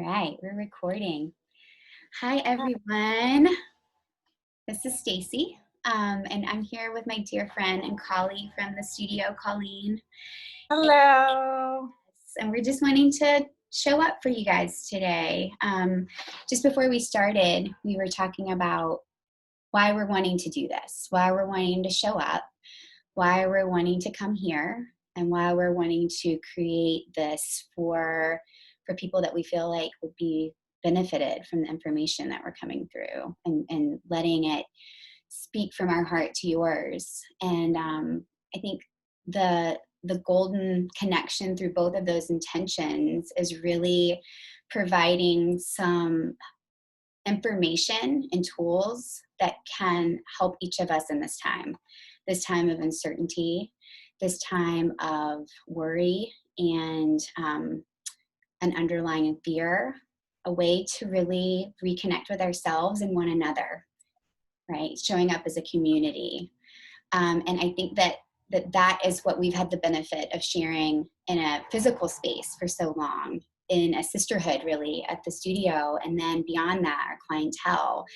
right, we're recording. Hi, everyone. This is Stacie, and I'm here with my dear friend and colleague from the studio, Colleen. Hello. And we're just wanting to show up for you guys today. Just before we started, we were talking about why we're wanting to do this, why we're wanting to show up, why we're wanting to come here, and why we're wanting to create this for people that we feel like would be benefited from the information that we're coming through, and letting it speak from our heart to yours. And I think the golden connection through both of those intentions is really providing some information and tools that can help each of us in this time of uncertainty, this time of worry and an underlying fear, a way to really reconnect with ourselves and one another, right? Showing up as a community. And I think that is what we've had the benefit of sharing in a physical space for so long, in a sisterhood really at the studio, and then beyond that, our clientele.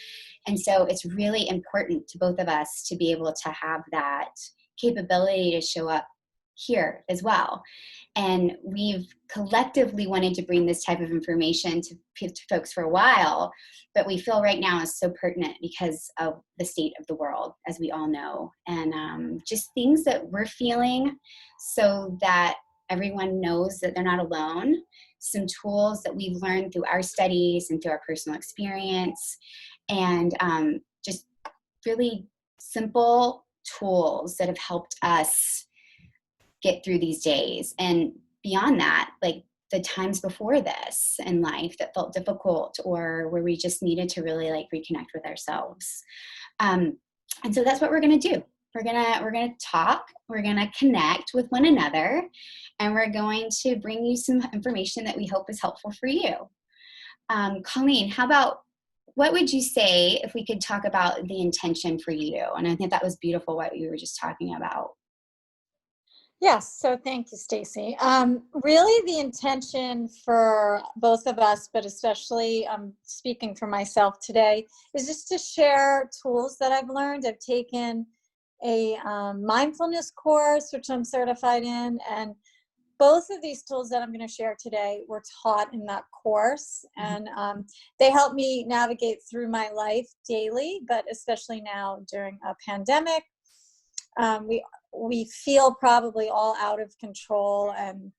And so it's really important to both of us to be able to have that capability to show up here as well. And we've collectively wanted to bring this type of information to folks for a while, but we feel right now is so pertinent because of the state of the world, as we all know, and just things that we're feeling so that everyone knows that they're not alone. Some tools that we've learned through our studies and through our personal experience, and just really simple tools that have helped us get through these days. And beyond that, like the times before this in life that felt difficult, or where we just needed to really like reconnect with ourselves. And so that's what we're going to do. We're gonna talk, we're gonna connect with one another, and we're going to bring you some information that we hope is helpful for you. Colleen, what would you say if we could talk about the intention for you? And I think that was beautiful what you were just talking about. Yes, so thank you, Stacie. Really the intention for both of us, but especially speaking for myself today, is just to share tools that I've learned. I've taken a mindfulness course, which I'm certified in, and both of these tools that I'm going to share today were taught in that course, and they help me navigate through my life daily, but especially now during a pandemic. We feel probably all out of control, and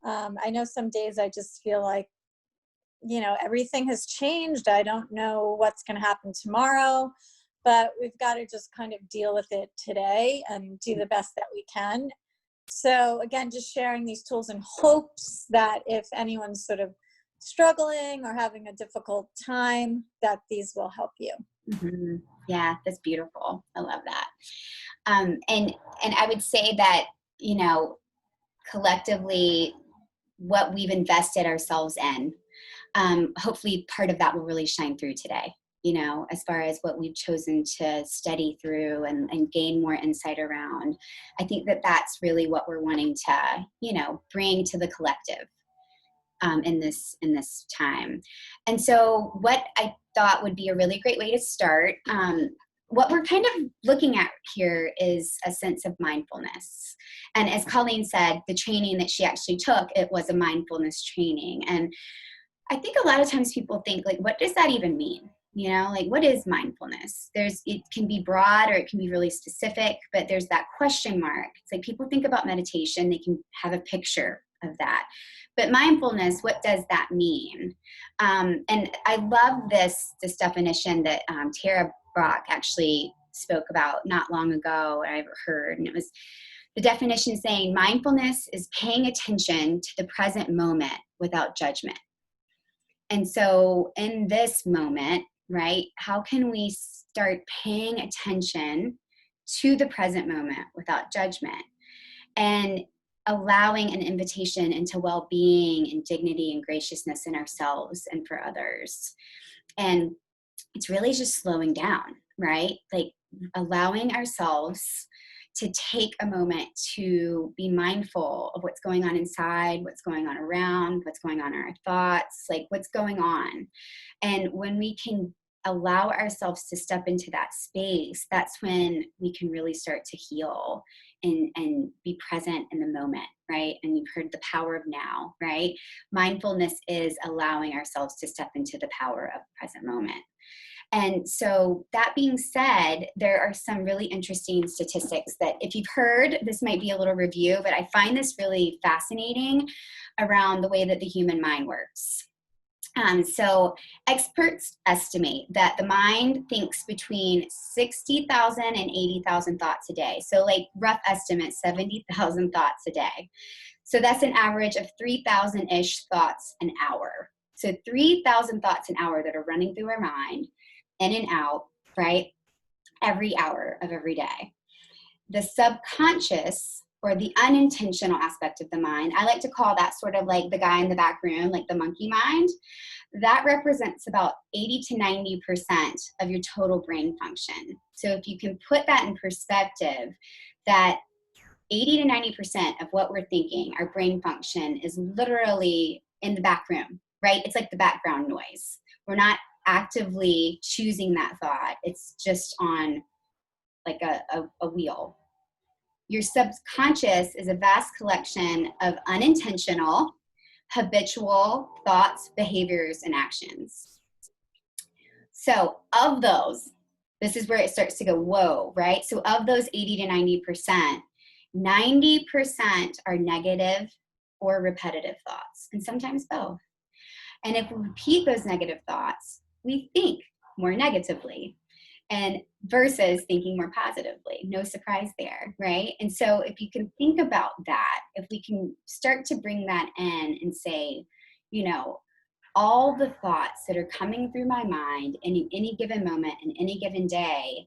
I know some days I just feel like, everything has changed. I don't know what's going to happen tomorrow, but we've got to just kind of deal with it today and do the best that we can. So again, just sharing these tools in hopes that if anyone's sort of struggling or having a difficult time, that these will help you. Mm-hmm. Yeah, that's beautiful. I love that. And I would say that, collectively, what we've invested ourselves in, hopefully part of that will really shine through today, as far as what we've chosen to study through and gain more insight around. I think that that's really what we're wanting to, bring to the collective in this time. And so what I thought would be a really great way to start, what we're kind of looking at here is a sense of mindfulness. And as Colleen said, the training that she actually took, it was a mindfulness training. And I think a lot of times people think, like, what does that even mean? Like, what is mindfulness? It can be broad or it can be really specific, but there's that question mark. It's like people think about meditation, they can have a picture of that. But mindfulness, what does that mean? And I love this definition that Tara Brach actually spoke about not long ago, I've heard, and it was the definition saying mindfulness is paying attention to the present moment without judgment. And so in this moment, right, how can we start paying attention to the present moment without judgment, and allowing an invitation into well-being and dignity and graciousness in ourselves and for others? And it's really just slowing down, right? Like allowing ourselves to take a moment to be mindful of what's going on inside, what's going on around, what's going on in our thoughts, like what's going on. And when we can allow ourselves to step into that space, that's when we can really start to heal and be present in the moment, right? And you've heard the power of now, right? Mindfulness is allowing ourselves to step into the power of the present moment. And so that being said, there are some really interesting statistics that if you've heard, this might be a little review, but I find this really fascinating around the way that the human mind works. So experts estimate that the mind thinks between 60,000 and 80,000 thoughts a day. So like rough estimate, 70,000 thoughts a day. So that's an average of 3,000-ish thoughts an hour. So 3,000 thoughts an hour that are running through our mind, in and out, right? Every hour of every day. The subconscious, or the unintentional aspect of the mind, I like to call that sort of like the guy in the back room, like the monkey mind. That represents about 80 to 90% of your total brain function. So if you can put that in perspective, that 80 to 90% of what we're thinking, our brain function, is literally in the back room, right? It's like the background noise. We're not actively choosing that thought. It's just on like a wheel. Your subconscious is a vast collection of unintentional, habitual thoughts, behaviors, and actions. So of those, this is where it starts to go, whoa, right? So of those 80 to 90% are negative or repetitive thoughts, and sometimes both. And if we repeat those negative thoughts, we think more negatively, and versus thinking more positively. No surprise there, right? And so if you can think about that, if we can start to bring that in and say, you know, all the thoughts that are coming through my mind in any given moment, in any given day,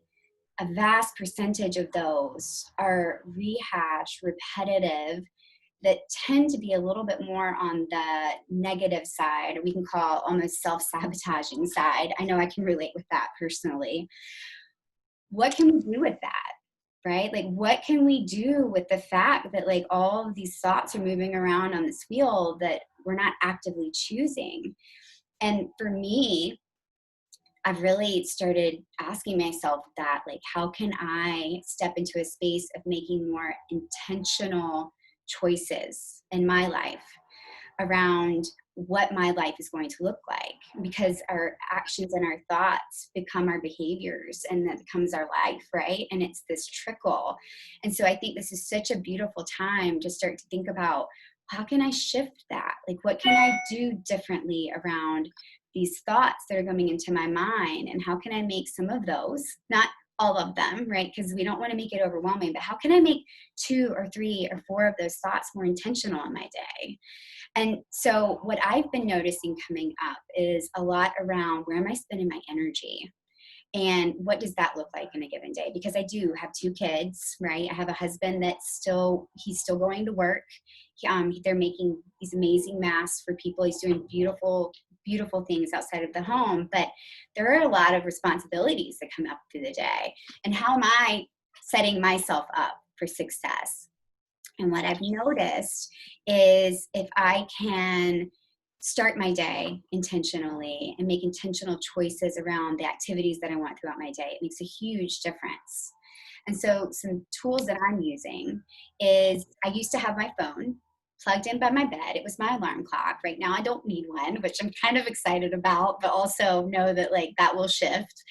a vast percentage of those are rehashed, repetitive, that tend to be a little bit more on the negative side, or we can call almost self-sabotaging side. I know I can relate with that personally. What can we do with that, right? Like, what can we do with the fact that like all of these thoughts are moving around on this wheel that we're not actively choosing? And for me, I've really started asking myself that, like, how can I step into a space of making more intentional choices in my life around what my life is going to look like? Because our actions and our thoughts become our behaviors, and that becomes our life, right? And it's this trickle. And so I think this is such a beautiful time to start to think about, how can I shift that? Like, what can I do differently around these thoughts that are coming into my mind? And how can I make some of those, not all of them, right? Because we don't want to make it overwhelming, but how can I make 2 or 3 or 4 of those thoughts more intentional in my day? And so what I've been noticing coming up is a lot around, where am I spending my energy? And what does that look like in a given day? Because I do have 2 kids, right? I have a husband he's still going to work. They're making these amazing masks for people. He's doing beautiful, beautiful things outside of the home. But there are a lot of responsibilities that come up through the day. And how am I setting myself up for success? And what I've noticed is, if I can start my day intentionally and make intentional choices around the activities that I want throughout my day, it makes a huge difference. And so some tools that I'm using is, I used to have my phone plugged in by my bed. It was my alarm clock. Right now I don't need one, which I'm kind of excited about, but also know that like that will shift.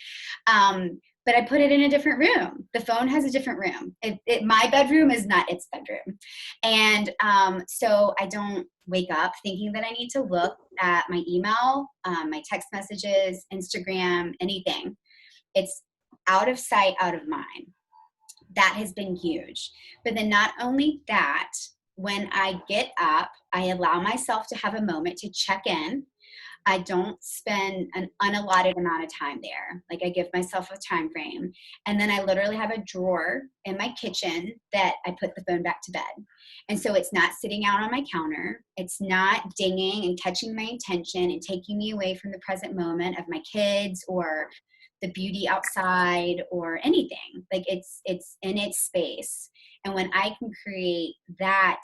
But I put it in a different room. The phone has a different room. My bedroom is not its bedroom. And so I don't wake up thinking that I need to look at my email, my text messages, Instagram, anything. It's out of sight, out of mind. That has been huge. But then not only that, when I get up, I allow myself to have a moment to check in. I don't spend an unallotted amount of time there. Like, I give myself a time frame. And then I literally have a drawer in my kitchen that I put the phone back to bed. And so it's not sitting out on my counter. It's not dinging and catching my attention and taking me away from the present moment of my kids or the beauty outside or anything. Like it's in its space. And when I can create that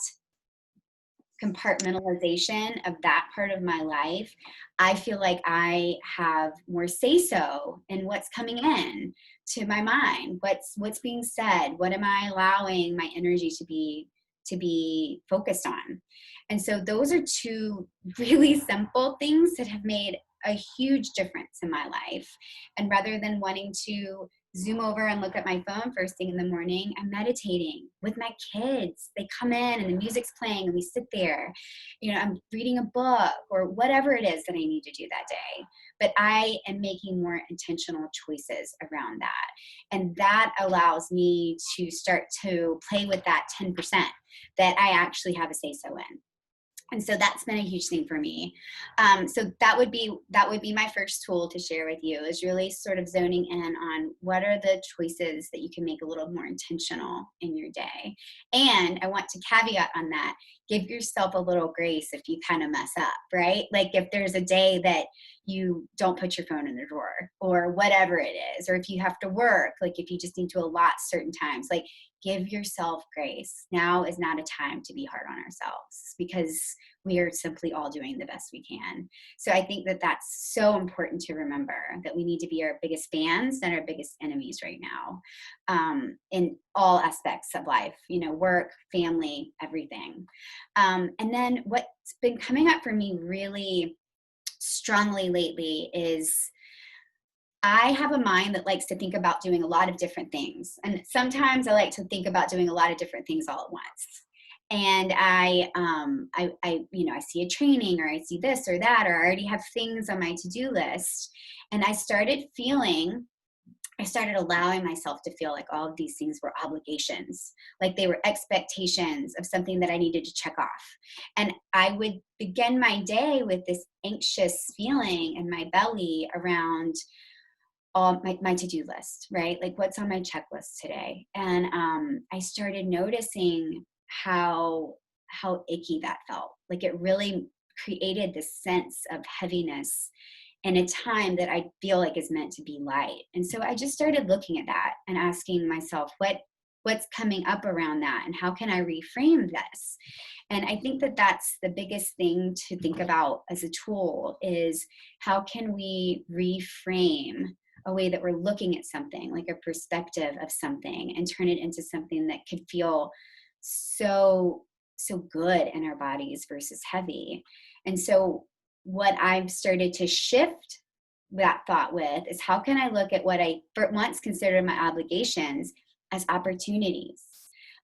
compartmentalization of that part of my life, I feel like I have more say-so in what's coming in to my mind, what's being said, what am I allowing my energy to be focused on. And so those are two really simple things that have made a huge difference in my life. And rather than wanting to zoom over and look at my phone first thing in the morning, I'm meditating with my kids. They come in and the music's playing and we sit there. I'm reading a book or whatever it is that I need to do that day. But I am making more intentional choices around that. And that allows me to start to play with that 10% that I actually have a say-so in. And so that's been a huge thing for me. So that would be my first tool to share with you, is really sort of zoning in on what are the choices that you can make a little more intentional in your day. And I want to caveat on that, give yourself a little grace if you kind of mess up, right? Like if there's a day that you don't put your phone in the drawer or whatever it is, or if you have to work, like if you just need to allot certain times, like give yourself grace. Now is not a time to be hard on ourselves because we are simply all doing the best we can. So I think that that's so important to remember, that we need to be our biggest fans and our biggest enemies right now, in all aspects of life, work, family, everything. And then what's been coming up for me really strongly lately is I have a mind that likes to think about doing a lot of different things. And sometimes I like to think about doing a lot of different things all at once. And I see a training, or I see this or that, or I already have things on my to-do list. And I started allowing myself to feel like all of these things were obligations, like they were expectations of something that I needed to check off. And I would begin my day with this anxious feeling in my belly around all my to-do list, right? Like what's on my checklist today. And I started noticing how icky that felt. Like it really created this sense of heaviness in a time that I feel like is meant to be light. And so I just started looking at that and asking myself, what's coming up around that, and how can I reframe this? And I think that that's the biggest thing to think about as a tool, is how can we reframe a way that we're looking at something, like a perspective of something, and turn it into something that could feel so good in our bodies versus heavy. And so what I've started to shift that thought with is, how can I look at what I once considered my obligations as opportunities?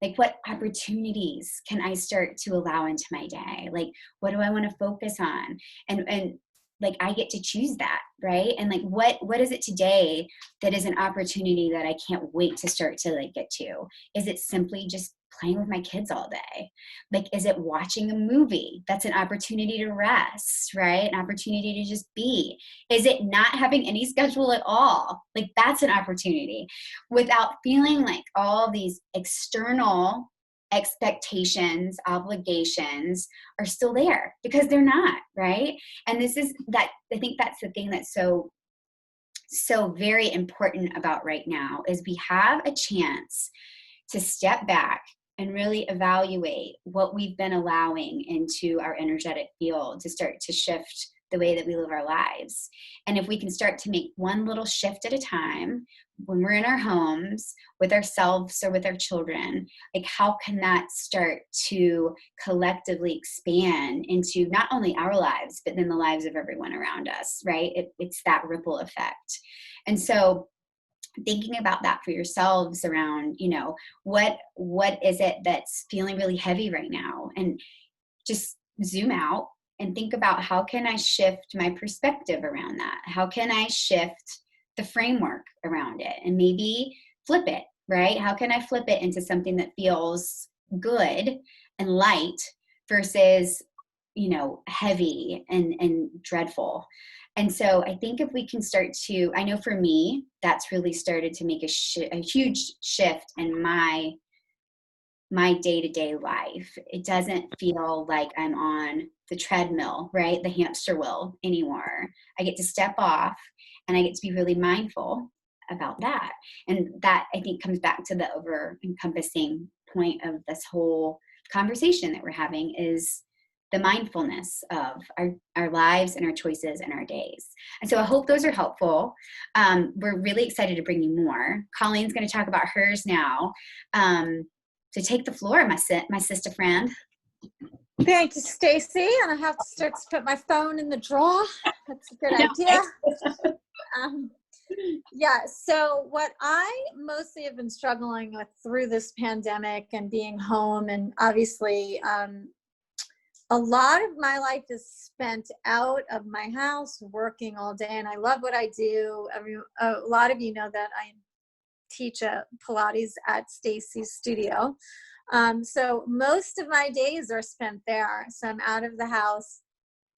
Like what opportunities can I start to allow into my day? Like what do I want to focus on? And like I get to choose that, right? And like what is it today that is an opportunity that I can't wait to start to like get to? Is it simply just playing with my kids all day? Like, is it watching a movie? That's an opportunity to rest, right? An opportunity to just be. Is it not having any schedule at all? Like, that's an opportunity, without feeling like all these external expectations, obligations are still there, because they're not, right? And this is that, I think that's the thing that's so very important about right now, is we have a chance to step back and really evaluate what we've been allowing into our energetic field to start to shift the way that we live our lives. And if we can start to make one little shift at a time, when we're in our homes with ourselves or with our children, like how can that start to collectively expand into not only our lives, but then the lives of everyone around us, right? It's that ripple effect. And so thinking about that for yourselves around, what is it that's feeling really heavy right now? And just zoom out and think about, how can I shift my perspective around that? How can I shift the framework around it and maybe flip it, right? How can I flip it into something that feels good and light versus, heavy and dreadful? And so I think if we can start to, I know for me, that's really started to make a huge shift in my day-to-day life. It doesn't feel like I'm on the treadmill, right? The hamster wheel anymore. I get to step off And I get to be really mindful about that. And that, I think, comes back to the over encompassing point of this whole conversation that we're having, is the mindfulness of our lives and our choices and our days. And so I hope those are helpful. We're really excited to bring you more. Colleen's going to talk about hers now. So take the floor, my sister friend. Thank you, Stacie. And I have to start to put my phone in the drawer. That's a good idea. Yeah, so what I mostly have been struggling with through this pandemic and being home, and obviously a lot of my life is spent out of my house working all day, and I love what I do. I mean, a lot of you know that I teach Pilates at Stacie's studio. So most of my days are spent there. So I'm out of the house.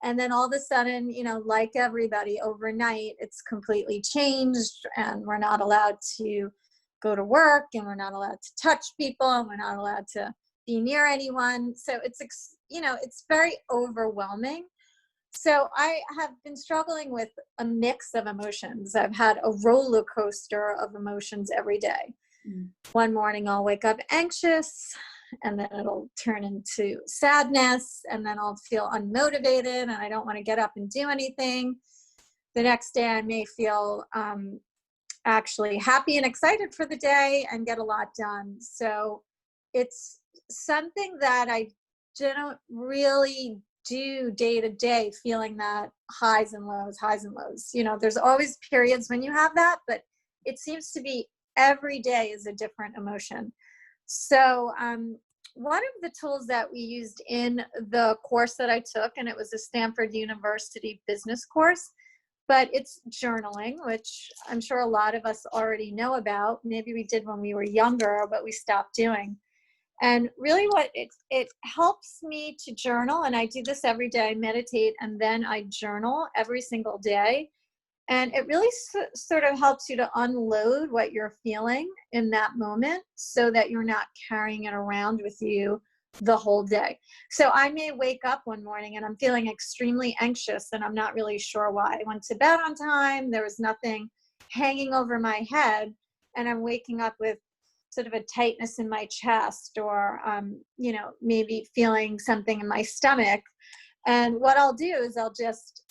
And then all of a sudden, you know, like everybody, overnight, it's completely changed, and we're not allowed to go to work, and we're not allowed to touch people, and we're not allowed to be near anyone. So it's, you know, it's very overwhelming. So I have been struggling with a mix of emotions. I've had a roller coaster of emotions every day. One morning I'll wake up anxious, and then it'll turn into sadness, and then I'll feel unmotivated and I don't want to get up and do anything. The next day I may feel actually happy and excited for the day and get a lot done. So it's something that I don't really do day to day, feeling that highs and lows. You know, there's always periods when you have that, but it seems to be every day is a different emotion. So one of the tools that we used in the course that I took, and it was a Stanford University business course, but it's journaling, which I'm sure a lot of us already know about. Maybe we did when we were younger, but we stopped doing. And really what it helps me to journal, and I do this every day. I meditate and then I journal every single day. And it really sort of helps you to unload what you're feeling in that moment so that you're not carrying it around with you the whole day. So I may wake up one morning and I'm feeling extremely anxious and I'm not really sure why. I went to bed on time. There was nothing hanging over my head, and I'm waking up with sort of a tightness in my chest, or, you know, maybe feeling something in my stomach. And what I'll do is I'll just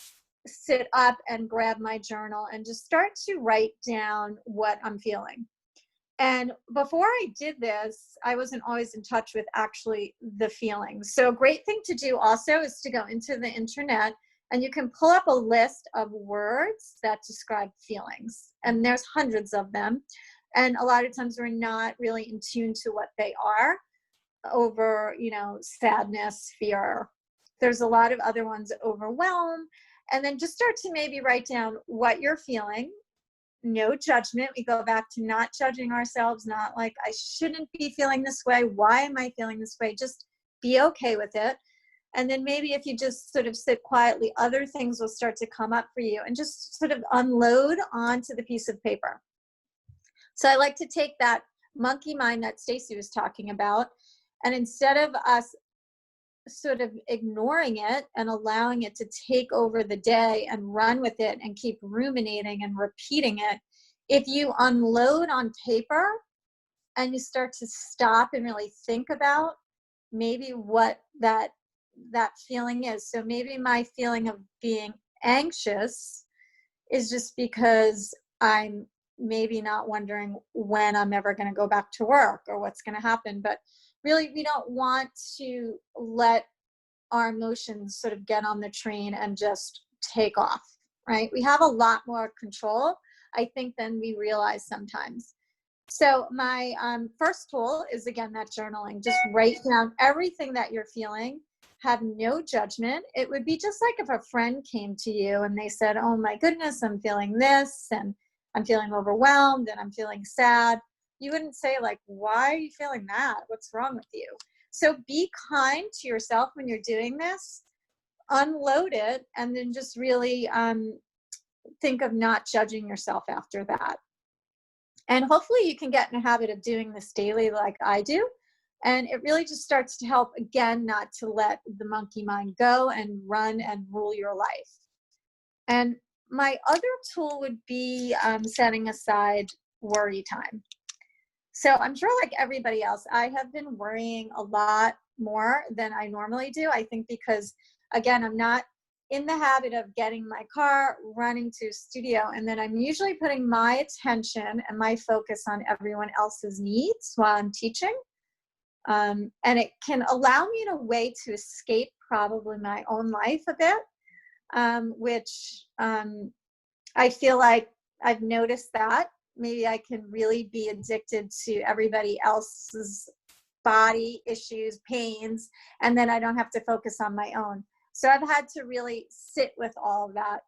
sit up and grab my journal and just start to write down what I'm feeling. And before I did this, I wasn't always in touch with actually the feelings. So a great thing to do also is to go into the internet, and you can pull up a list of words that describe feelings. And there's hundreds of them. And a lot of times we're not really in tune to what they are, over, you know, sadness, fear. There's a lot of other ones, overwhelm. And then just start to maybe write down what you're feeling. No judgment. We go back to not judging ourselves, not like, I shouldn't be feeling this way. Why am I feeling this way? Just be okay with it. And then maybe if you just sort of sit quietly, other things will start to come up for you, and just sort of unload onto the piece of paper. So I like to take that monkey mind that Stacie was talking about, and instead of us sort of ignoring it and allowing it to take over the day and run with it and keep ruminating and repeating it, if you unload on paper and you start to stop and really think about maybe what that feeling is. So maybe my feeling of being anxious is just because I'm maybe not wondering when I'm ever going to go back to work or what's going to happen. But really, we don't want to let our emotions sort of get on the train and just take off, right? We have a lot more control, I think, than we realize sometimes. So my first tool is, again, that journaling. Just write down everything that you're feeling. Have no judgment. It would be just like if a friend came to you and they said, oh my goodness, I'm feeling this, and I'm feeling overwhelmed, and I'm feeling sad. You wouldn't say like, why are you feeling that? What's wrong with you? So be kind to yourself when you're doing this. Unload it, and then just really think of not judging yourself after that. And hopefully you can get in a habit of doing this daily like I do. And it really just starts to help, again, not to let the monkey mind go and run and rule your life. And my other tool would be setting aside worry time. So I'm sure, like everybody else, I have been worrying a lot more than I normally do. I think because, again, I'm not in the habit of getting my car, running to a studio, and then I'm usually putting my attention and my focus on everyone else's needs while I'm teaching. And it can allow me in a way to escape probably my own life a bit, which I feel like I've noticed that maybe I can really be addicted to everybody else's body issues, pains, and then I don't have to focus on my own. So I've had to really sit with all of that.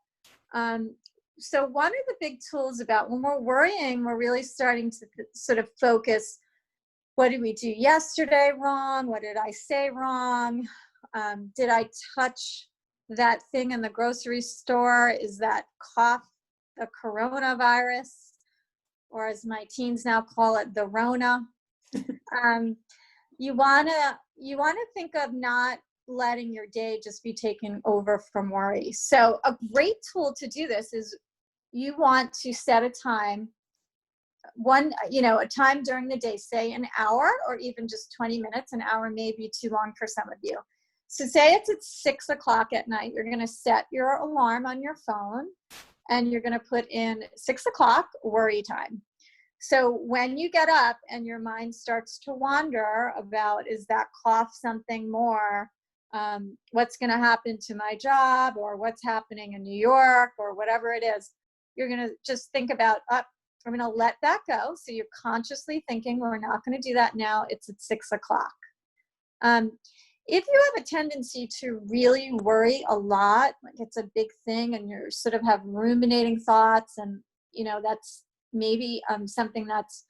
So one of the big tools about when we're worrying, we're really starting to sort of focus, what did we do yesterday wrong? What did I say wrong? Did I touch that thing in the grocery store? Is that cough the coronavirus? Or as my teens now call it, the Rona. You wanna think of not letting your day just be taken over from worry. So a great tool to do this is you want to set a time, a time during the day, say an hour or even just 20 minutes. An hour may be too long for some of you. So say it's at 6 o'clock at night, you're gonna set your alarm on your phone and you're gonna put in 6 o'clock worry time. So when you get up and your mind starts to wander about, is that cough something more? What's going to happen to my job, or what's happening in New York, or whatever it is, you're going to just think about, I'm going to let that go. So you're consciously thinking, we're not going to do that now. It's at 6 o'clock. If you have a tendency to really worry a lot, like it's a big thing and you sort of have ruminating thoughts, and that's maybe something that's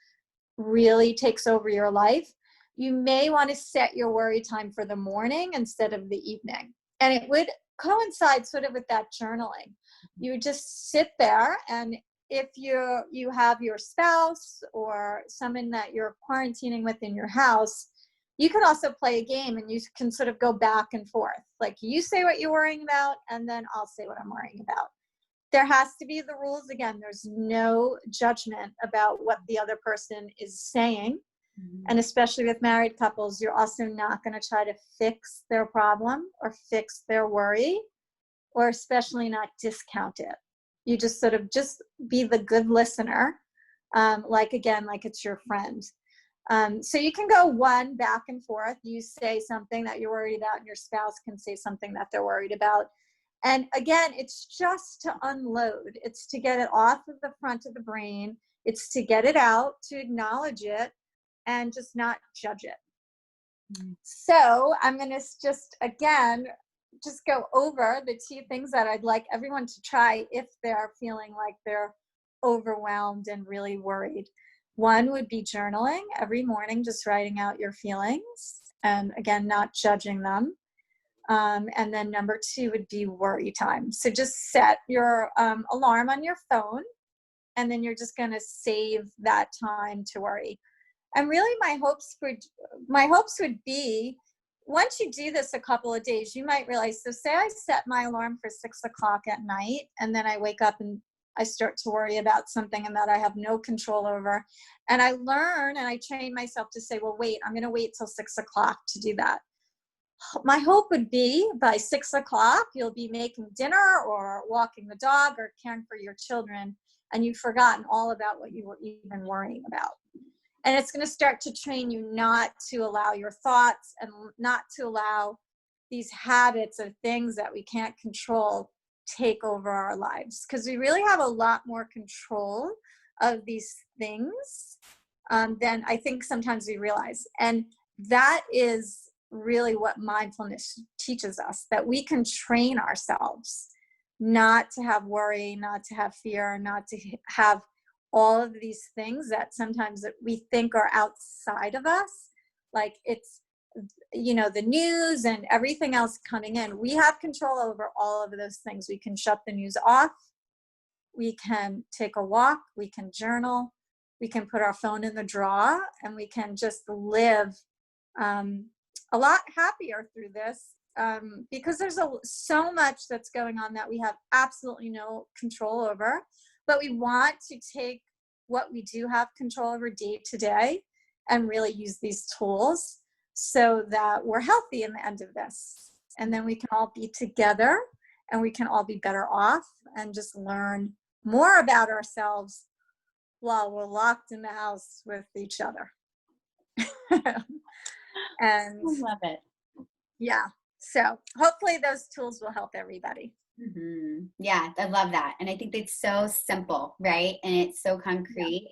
really takes over your life, you may want to set your worry time for the morning instead of the evening. And it would coincide sort of with that journaling. You would just sit there, and if you have your spouse or someone that you're quarantining with in your house, you could also play a game and you can sort of go back and forth. Like you say what you're worrying about, and then I'll say what I'm worrying about. There has to be the rules. Again, there's no judgment about what the other person is saying. Mm-hmm. And especially with married couples, you're also not going to try to fix their problem or fix their worry, or especially not discount it. You just sort of just be the good listener, like it's your friend. So you can go one back and forth. You say something that you're worried about, and your spouse can say something that they're worried about. And again, it's just to unload. It's to get it off of the front of the brain. It's to get it out, to acknowledge it, and just not judge it. Mm. So I'm going to just go over the 2 things that I'd like everyone to try if they're feeling like they're overwhelmed and really worried. One would be journaling every morning, just writing out your feelings, and again, not judging them. And then number 2 would be worry time. So just set your alarm on your phone, and then you're just going to save that time to worry. And really my hopes would be, once you do this a couple of days, you might realize, so say I set my alarm for 6 o'clock at night, and then I wake up and I start to worry about something and that I have no control over. And I learn and I train myself to say, well, wait, I'm going to wait till 6 o'clock to do that. My hope would be by 6 o'clock, you'll be making dinner or walking the dog or caring for your children, and you've forgotten all about what you were even worrying about. And it's going to start to train you not to allow your thoughts and not to allow these habits of things that we can't control take over our lives. Because we really have a lot more control of these things than I think sometimes we realize. And that is really what mindfulness teaches us, that we can train ourselves not to have worry, not to have fear, not to have all of these things that sometimes that we think are outside of us, like it's, the news and everything else coming in. We have control over all of those things. We can shut the news off. We can take a walk. We can journal. We can put our phone in the drawer, and we can just live a lot happier through this because there's so much that's going on that we have absolutely no control over, but we want to take what we do have control over day to day and really use these tools so that we're healthy in the end of this. And then we can all be together and we can all be better off and just learn more about ourselves while we're locked in the house with each other. And I love it. yeah, so hopefully those tools will help everybody. Mm-hmm. Yeah, I love that. And I think it's so simple, right? And it's so concrete.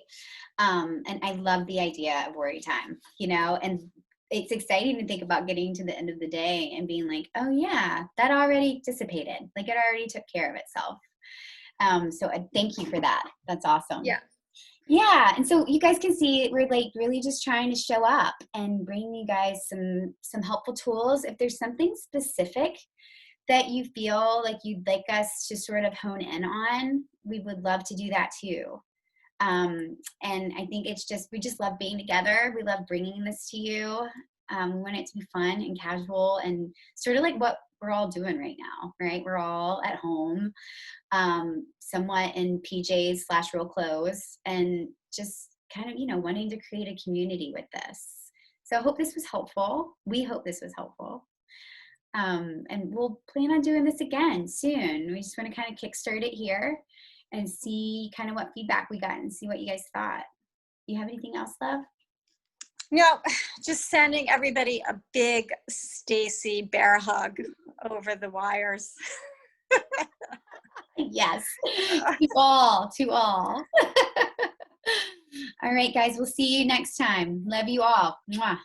Yeah. And I love the idea of worry time, you know, and it's exciting to think about getting to the end of the day and being like, oh yeah, that already dissipated. Like it already took care of itself. So I thank you for that. That's awesome. Yeah. Yeah. And so you guys can see we're like really just trying to show up and bring you guys some helpful tools. If there's something specific that you feel like you'd like us to sort of hone in on, we would love to do that too. And I think we just love being together. We love bringing this to you. We want it to be fun and casual and sort of like what we're all doing right now, right? We're all at home, somewhat in PJs / real clothes, and just kind of, you know, wanting to create a community with this. So I hope this was helpful. We hope this was helpful. And we'll plan on doing this again soon. We just want to kind of kickstart it here and see kind of what feedback we got and see what you guys thought. Do you have anything else, love? No, just sending everybody a big Stacie bear hug over the wires. Yes, to all. All right, guys, we'll see you next time. Love you all. Mwah.